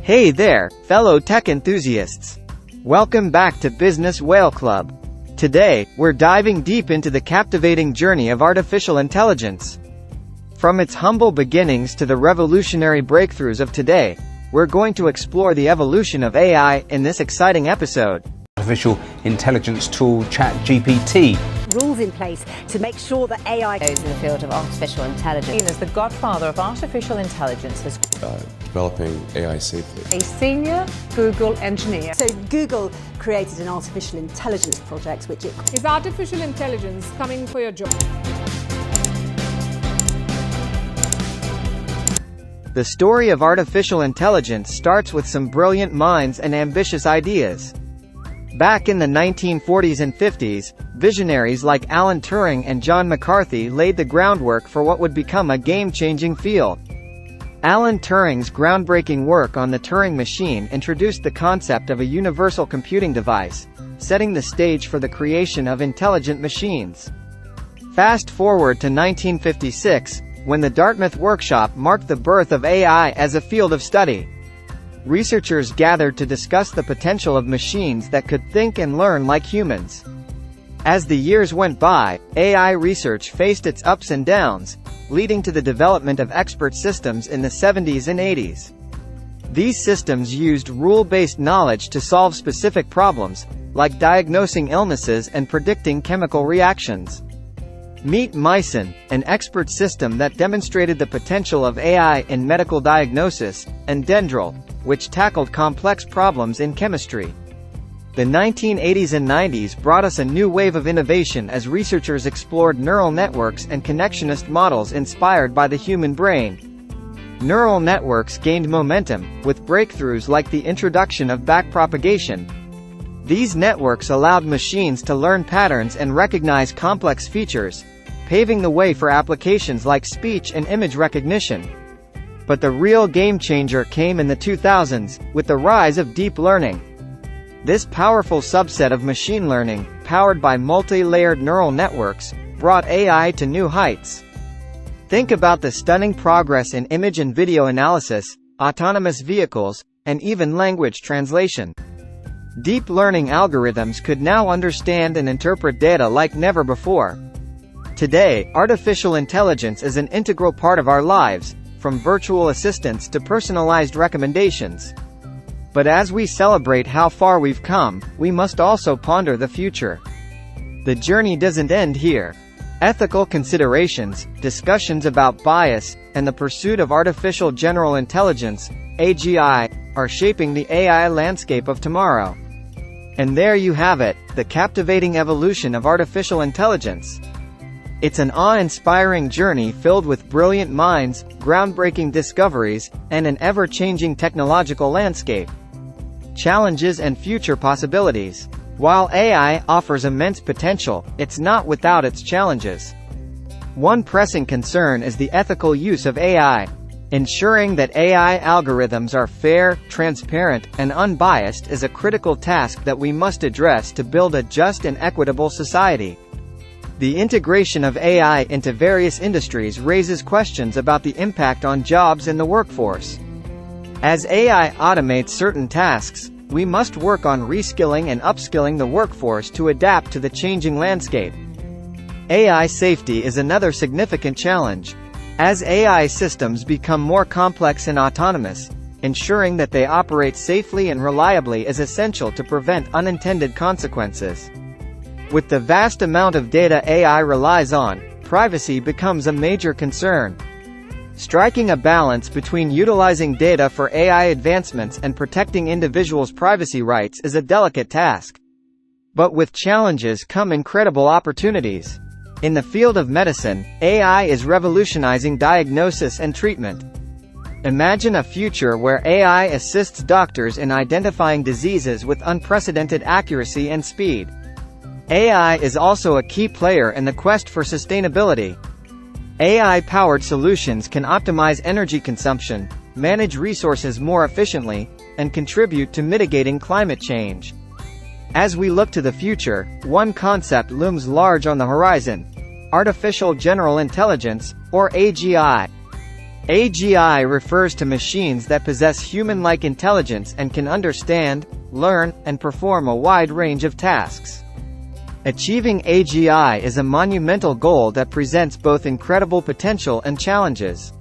Hey there, fellow tech enthusiasts. Welcome back to Business Whale Club. Today, we're diving deep into the captivating journey of artificial intelligence. From its humble beginnings to the revolutionary breakthroughs of today, we're going to explore the evolution of AI in this exciting episode. Artificial intelligence tool ChatGPT. Rules in place to make sure that AI goes in the field of artificial intelligence. Seen as the godfather of artificial intelligence has developing AI safely. a senior Google engineer. So Google created an artificial intelligence project which Is artificial intelligence coming for your job? The story of artificial intelligence starts with some brilliant minds and ambitious ideas. Back in the 1940s and 50s, visionaries like Alan Turing and John McCarthy laid the groundwork for what would become a game-changing field. Alan Turing's groundbreaking work on the Turing machine introduced the concept of a universal computing device, setting the stage for the creation of intelligent machines. Fast forward to 1956, when the Dartmouth workshop marked the birth of AI as a field of study. Researchers gathered to discuss the potential of machines that could think and learn like humans. As the years went by, AI research faced its ups and downs, leading to the development of expert systems in the 70s and 80s. These systems used rule-based knowledge to solve specific problems, like diagnosing illnesses and predicting chemical reactions. Meet Mycin, an expert system that demonstrated the potential of AI in medical diagnosis, and Dendril, which tackled complex problems in chemistry. The 1980s and 90s brought us a new wave of innovation as researchers explored neural networks and connectionist models inspired by the human brain. Neural networks gained momentum, with breakthroughs like the introduction of backpropagation. These networks allowed machines to learn patterns and recognize complex features, paving the way for applications like speech and image recognition. But the real game-changer came in the 2000s, with the rise of deep learning. This powerful subset of machine learning, powered by multi-layered neural networks, brought AI to new heights. Think about the stunning progress in image and video analysis, autonomous vehicles, and even language translation. Deep learning algorithms could now understand and interpret data like never before. Today, artificial intelligence is an integral part of our lives, from virtual assistants to personalized recommendations. But as we celebrate how far we've come, we must also ponder the future. The journey doesn't end here. Ethical considerations, discussions about bias, and the pursuit of artificial general intelligence, AGI, are shaping the AI landscape of tomorrow. And there you have it, the captivating evolution of artificial intelligence. It's an awe-inspiring journey filled with brilliant minds, groundbreaking discoveries, and an ever-changing technological landscape. Challenges and future possibilities. While AI offers immense potential, it's not without its challenges. One pressing concern is the ethical use of AI. Ensuring that AI algorithms are fair, transparent, and unbiased is a critical task that we must address to build a just and equitable society. The integration of AI into various industries raises questions about the impact on jobs and the workforce. As AI automates certain tasks, we must work on reskilling and upskilling the workforce to adapt to the changing landscape. AI safety is another significant challenge. As AI systems become more complex and autonomous, ensuring that they operate safely and reliably is essential to prevent unintended consequences. With the vast amount of data AI relies on, privacy becomes a major concern. Striking a balance between utilizing data for AI advancements and protecting individuals' privacy rights is a delicate task. But with challenges come incredible opportunities. In the field of medicine, AI is revolutionizing diagnosis and treatment. Imagine a future where AI assists doctors in identifying diseases with unprecedented accuracy and speed. AI is also a key player in the quest for sustainability. AI-powered solutions can optimize energy consumption, manage resources more efficiently, and contribute to mitigating climate change. As we look to the future, one concept looms large on the horizon: artificial general intelligence, or AGI. AGI refers to machines that possess human-like intelligence and can understand, learn, and perform a wide range of tasks. Achieving AGI is a monumental goal that presents both incredible potential and challenges.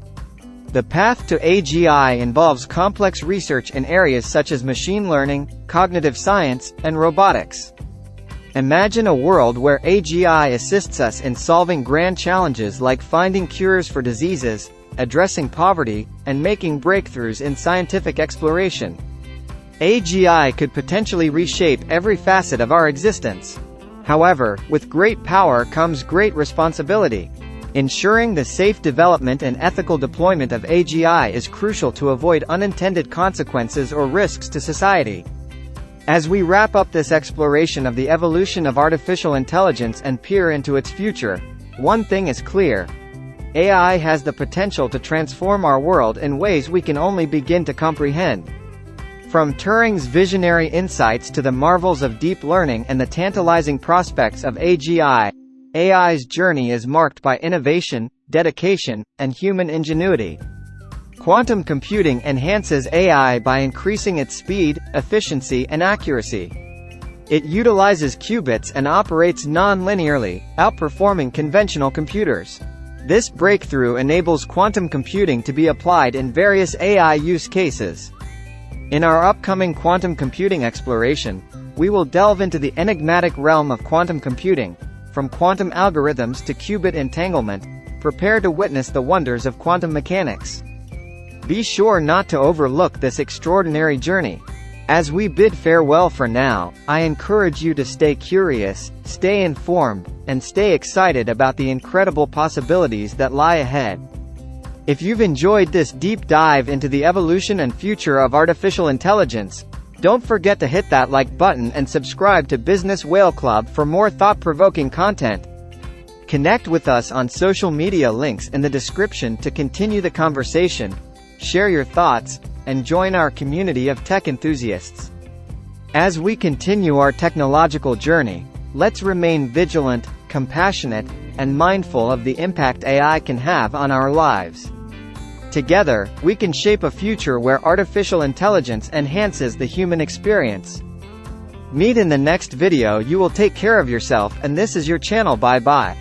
The path to AGI involves complex research in areas such as machine learning, cognitive science, and robotics. Imagine a world where AGI assists us in solving grand challenges like finding cures for diseases, addressing poverty, and making breakthroughs in scientific exploration. AGI could potentially reshape every facet of our existence. However, with great power comes great responsibility. Ensuring the safe development and ethical deployment of AGI is crucial to avoid unintended consequences or risks to society. As we wrap up this exploration of the evolution of artificial intelligence and peer into its future, one thing is clear. AI has the potential to transform our world in ways we can only begin to comprehend. From Turing's visionary insights to the marvels of deep learning and the tantalizing prospects of AGI, AI's journey is marked by innovation, dedication, and human ingenuity. Quantum computing enhances AI by increasing its speed, efficiency, and accuracy. It utilizes qubits and operates non-linearly, outperforming conventional computers. This breakthrough enables quantum computing to be applied in various AI use cases. In our upcoming quantum computing exploration, we will delve into the enigmatic realm of quantum computing, from quantum algorithms to qubit entanglement. Prepare to witness the wonders of quantum mechanics. Be sure not to overlook this extraordinary journey. As we bid farewell for now, I encourage you to stay curious, stay informed, and stay excited about the incredible possibilities that lie ahead. If you've enjoyed this deep dive into the evolution and future of artificial intelligence, don't forget to hit that like button and subscribe to Business Whale Club for more thought-provoking content. Connect with us on social media, links in the description, to continue the conversation, share your thoughts, and join our community of tech enthusiasts. As we continue our technological journey, let's remain vigilant, compassionate, and mindful of the impact AI can have on our lives. Together, we can shape a future where artificial intelligence enhances the human experience. Meet in the next video. You will take care of yourself, and this is your channel. Bye bye.